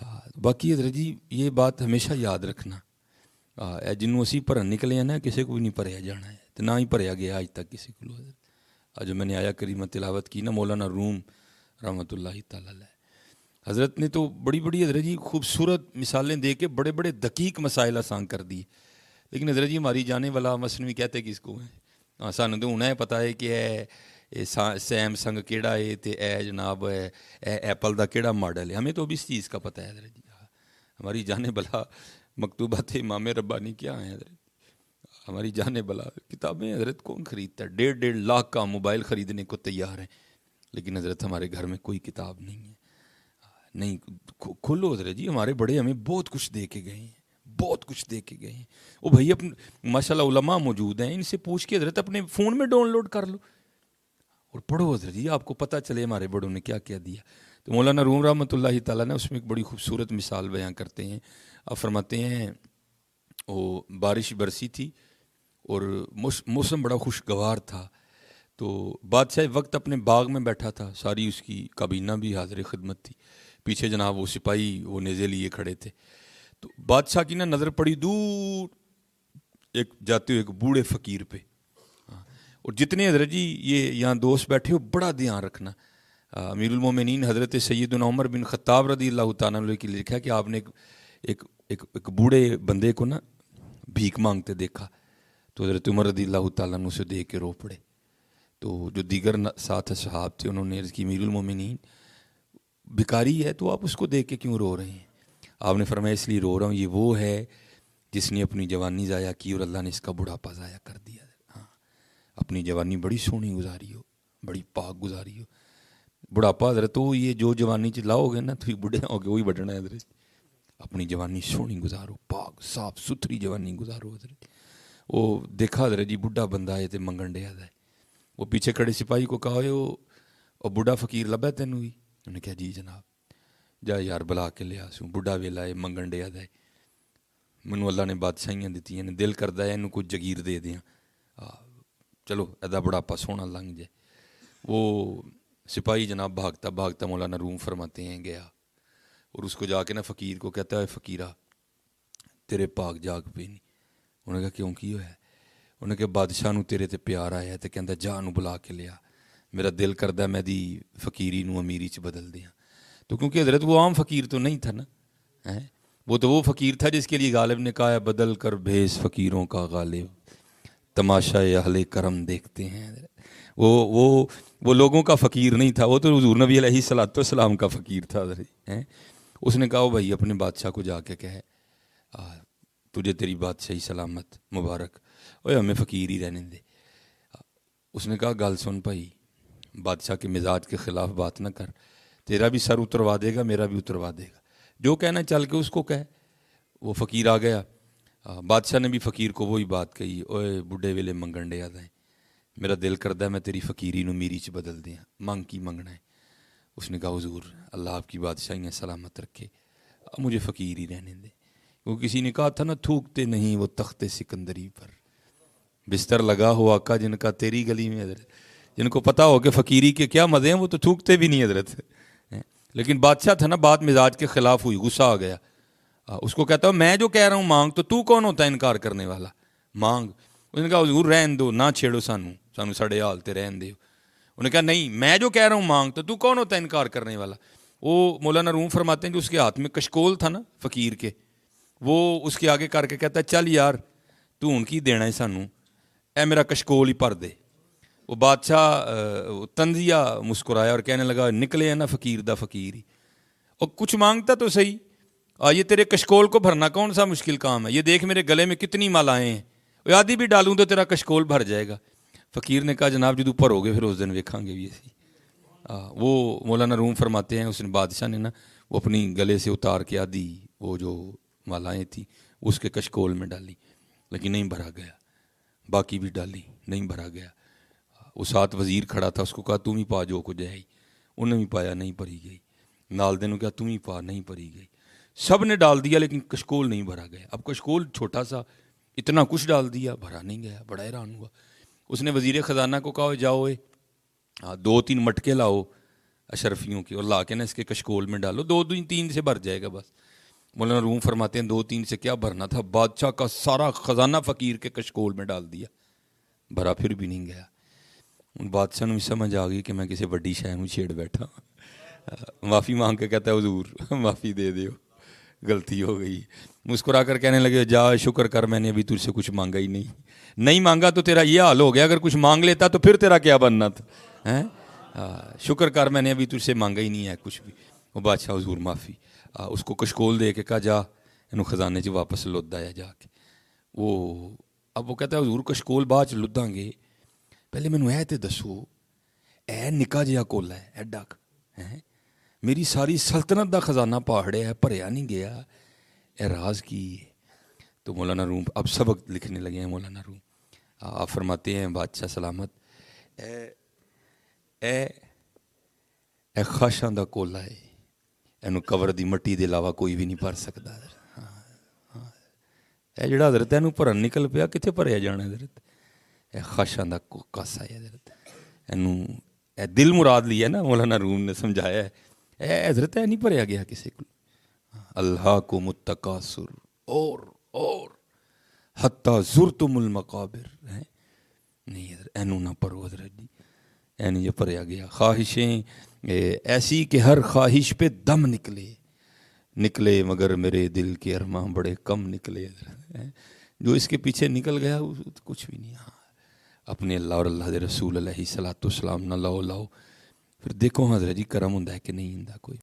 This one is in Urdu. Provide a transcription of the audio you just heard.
ہاں باقی حضرت جی یہ بات ہمیشہ یاد رکھنا جنوں اسی بھرن نکلے ہیں نا کسی کو بھی نہیں بھریا جانا ہے تو نہ ہی بھریا گیا اج تک کسی کو. حضرت جو میں نے آیا کریمہ تلاوت کی نا مولانا روم رحمۃ اللہ تعالی علیہ حضرت نے تو بڑی بڑی حضرت جی خوبصورت مثالیں دے کے بڑے بڑے دقیق مسائل آسان کر دیے. لیکن حضرت جی ہماری جانے والا مثنوی کہتے کس کو ہیں سانوں تو ہوں پتہ ہے کہ اے سیمسنگ کیڑا ہے تے اے جناب اے ایپل دا کیڑا ماڈل ہے. ہمیں تو اب اس چیز کا پتہ ہے حضرت جی. ہماری جانے بلا مکتوبات امام ربانی کیا ہیں حضرت. ہماری جانے بلا کتابیں حضرت کون خریدتا ہے. 1.5 لاکھ کا موبائل خریدنے کو تیار ہیں لیکن حضرت ہمارے گھر میں کوئی کتاب نہیں ہے. نہیں کھولو حضرت جی ہمارے بڑے ہمیں بہت کچھ دے کے گئے ہیں بہت کچھ دے کے گئے ہیں. وہ بھائی اپنے ماشاء اللہ علماء موجود ہیں ان سے پوچھ کے حضرت اپنے فون میں ڈاؤن لوڈ کر لو اور پڑھو حضرت جی آپ کو پتہ چلے ہمارے بڑوں نے کیا کیا دیا. تو مولانا روم رحمۃ اللہ تعالیٰ نے اس میں ایک بڑی خوبصورت مثال بیان کرتے ہیں. آپ فرماتے ہیں وہ بارش برسی تھی اور موسم بڑا خوشگوار تھا تو بادشاہ وقت اپنے باغ میں بیٹھا تھا. ساری اس کی کابینہ بھی حاضر خدمت تھی. پیچھے جناب وہ سپاہی وہ نیزے لیے کھڑے تھے. تو بادشاہ کی نا نظر پڑی دور ایک جاتے ہوئے ایک بوڑھے فقیر پہ. اور جتنے حضرت جی یہ یہاں دوست بیٹھے ہو بڑا دھیان رکھنا. امیر المومنین حضرت سیدنا عمر بن خطاب رضی اللہ تعالیٰ عنہ کی لکھا ہے کہ آپ نے ایک بوڑھے بندے کو نا بھیک مانگتے دیکھا تو حضرت عمر رضی اللہ تعالیٰ عنہ اسے دیکھ کے رو پڑے. تو جو دیگر ساتھ صحاب تھے انہوں نے عرض کی امیر المومنین بھکاری ہے تو آپ اس کو دیکھ کے کیوں رو رہے ہیں. آپ نے فرمایا اس لیے رو رہا ہوں یہ وہ ہے جس نے اپنی جوانی ضائع کی اور اللہ نے اس کا بڑھاپا ضائع کر دیا. ہاں اپنی جوانی بڑی سونی گزاری ہو بڑی پاک گزاری ہو. بڑھاپا حضرت تو یہ جو جوانی چ لاؤ گے نا تو بڑھے ہو گے وہی بڑھنا ہے حضرت. اپنی جوانی سونی گزارو پاک صاف ستھری جوانی گزارو حضرت. وہ دیکھا حضرت جی بڈھا بندہ ہے تو منگن ڈیا ہے. وہ پیچھے کھڑے سپاہی کو کہا وہ بڈھا فقیر لبا تینوں بھی. انہوں نے کہا جی جناب. جا یار بلا کے لیا سوں بڈھا ویلا ہے منگن ڈیا ہے منو اللہ نے بادشاہیاں دیتی ہیں دل کرتا ہے انہوں کچھ جگیر دے دیاں چلو ادا بڑھاپا سونا لنگ جائے. وہ سپاہی جناب بھاگتا بھاگتا مولانا روم فرماتے ہیں گیا اور اس کو جا کے نا فقیر کو کہتا ہے فقیرہ تیرے پاک جاگ پہ نہیں. انہوں نے کہا کیوں کی ہوا ہے. انہوں نے کہا بادشاہ نو تیرے تے پیار آیا ہے تو کہتا جا نو بلا کے لیا میرا دل کردا میں دی فقیری نو امیری چ بدل دیاں. تو کیونکہ حضرت وہ عام فقیر تو نہیں تھا نا وہ تو وہ فقیر تھا جس کے لیے غالب نے کہا ہے بدل کر بھیس فقیروں کا غالب تماشا اہل کرم دیکھتے ہیں. وہ لوگوں کا فقیر نہیں تھا وہ تو حضور نبی علیہ الصلوۃ والسلام کا فقیر تھا. اس نے کہا بھائی اپنے بادشاہ کو جا کے کہے تجھے تیری بادشاہی سلامت مبارک اوے ہمیں فقیر ہی رہنے دے. اس نے کہا گل سن بھائی بادشاہ کے مزاج کے خلاف بات نہ کر تیرا بھی سر اتروا دے گا میرا بھی اتروا دے گا جو کہنا چل کے اس کو کہے. وہ فقیر آ گیا. بادشاہ نے بھی فقیر کو وہی بات کہی اوے بڈھے ویلے منگن ڈیا ہے میرا دل کردا ہے میں تیری فقیری نو میری چ بدل دیاں مانگ کی منگنا ہے. اس نے کہا حضور اللہ آپ کی بادشاہیاں سلامت رکھے مجھے فقیر ہی رہنے دے. وہ کسی نے کہا تھا نا تھوکتے نہیں وہ تخت سکندری پر بستر لگا ہوا آقا جن کا تیری گلی میں حضرت جن کو پتہ ہو کہ فقیری کے کیا مزے ہیں وہ تو تھوکتے بھی نہیں حضرت. لیکن بادشاہ تھا نا بات مزاج کے خلاف ہوئی غصہ آ گیا. اس کو کہتا ہوں میں جو کہہ رہا ہوں مانگ تو کون ہوتا ہے انکار کرنے والا مانگ. اس نے کہا حضور رہن دو نہ چھیڑو سانو ساڑے حال تے رہن دیو. انہوں نے کہا نہیں میں جو کہہ رہا ہوں مانگ تو کون ہوتا ہے انکار کرنے والا. وہ مولانا روم فرماتے ہیں جو اس کے ہاتھ میں کشکول تھا نا فقیر کے وہ اس کے آگے کر کے کہتا ہے چل یار تو ان کی دینا ہے سانو اے میرا کشکول ہی بھر دے. وہ بادشاہ تنزیہ مسکرایا اور کہنے لگا نکلے ہے نا فقیر دا فقیر ہی اور کچھ مانگتا تو صحیح یہ تیرے کشکول کو بھرنا کون سا مشکل کام ہے. یہ دیکھ میرے گلے میں کتنی مالائیں ہیں آدھی بھی ڈالوں تو تیرا کشکول بھر جائے گا. فقیر نے کہا جناب جدو بھرو گے پھر اس دن ویکھاں گے بھی ایسی. وہ مولانا روم فرماتے ہیں اس نے بادشاہ نے نا وہ اپنی گلے سے اتار کے آدھی وہ جو مالائیں تھیں اس کے کشکول میں ڈالی لیکن نہیں بھرا گیا. باقی بھی ڈالی نہیں بھرا گیا. وہ ساتھ وزیر کھڑا تھا اس کو کہا تم ہی پا جو کو جائے. انہوں نے بھی پایا نہیں بھری گئی. نال دے نے کہا تم ہی پا نہیں بھری گئی. سب نے ڈال دیا لیکن کشکول نہیں بھرا گیا. اب کشکول چھوٹا سا اتنا کچھ ڈال دیا بھرا نہیں گیا. بڑا حیران ہوا. اس نے وزیر خزانہ کو کہا جاؤ 2-3 مٹکے لاؤ اشرفیوں کی, اور لا کے نا اس کے کشکول میں ڈالو, 2-3 سے بھر جائے گا بس. مولانا روم فرماتے ہیں 2-3 سے کیا بھرنا تھا, بادشاہ کا سارا خزانہ فقیر کے کشکول میں ڈال دیا, بھرا پھر بھی نہیں گیا. بادشاہ نے بھی سمجھ آ گئی کہ میں کسی بڑی شے میں چھیڑ بیٹھا. معافی مانگ کے کہتا ہے حضور معافی دے دیو, غلطی ہو گئی. مسکرا کر کہنے لگے جا شکر کر, میں نے ابھی تجھ سے کچھ مانگا ہی نہیں مانگا تو تیرا یہ حال ہو گیا, اگر کچھ مانگ لیتا تو پھر تیرا کیا بننا تھا. شکر کر, میں نے ابھی تجھ سے مانگا ہی نہیں ہے کچھ بھی. وہ بادشاہ حضور معافی, اس کو کشکول دے کے کہا جا انہوں خزانے 'چ واپس لد آیا جا کے. اب وہ کہتا ہے حضور کشکول بعد 'چ لداں گے, پہلے مینوں اے تے دسو اے نکا جہا کولا ہے ایڈا ہے, میری ساری سلطنت دا خزانہ پہاڑے ہے, بھریا نہیں گیا, اے راز کی ہے. تو مولانا روم اب سبق لکھنے لگے ہیں. مولانا روم آپ فرماتے ہیں بادشاہ سلامت, اے خاشاں دا کولا ہے, اینو قبر دی مٹی دے علاوہ کوئی بھی نہیں بھر سکتا. اے جڑا حضرت اینو بھرن نکل پیا, کتنے بھریا جانا حضرت, اے خاشاں دا کاسا ہے حضرت. اینو اے دل مراد لیا نا, مولانا روم نے سمجھایا ہے, اے حضرت اے نہیں بھریا گیا کسی کو. اللہ کو متکاسر اور حتی زرتم المقابر, نہیں حضرت اینو نہ پڑھو حضرت جی, اے نہیں یہ بھریا گیا. خواہشیں ایسی کہ ہر خواہش پہ دم نکلے مگر میرے دل کے ارماں بڑے کم نکلے. جو اس کے پیچھے نکل گیا کچھ بھی نہیں. اپنے اللہ اور اللہ دے رسول علیہ الصلوۃ والسلام نہ لاؤ, پھر دیکھو حضرت جی کرم ہوندا ہے کہ نہیں ہوندا کوئی.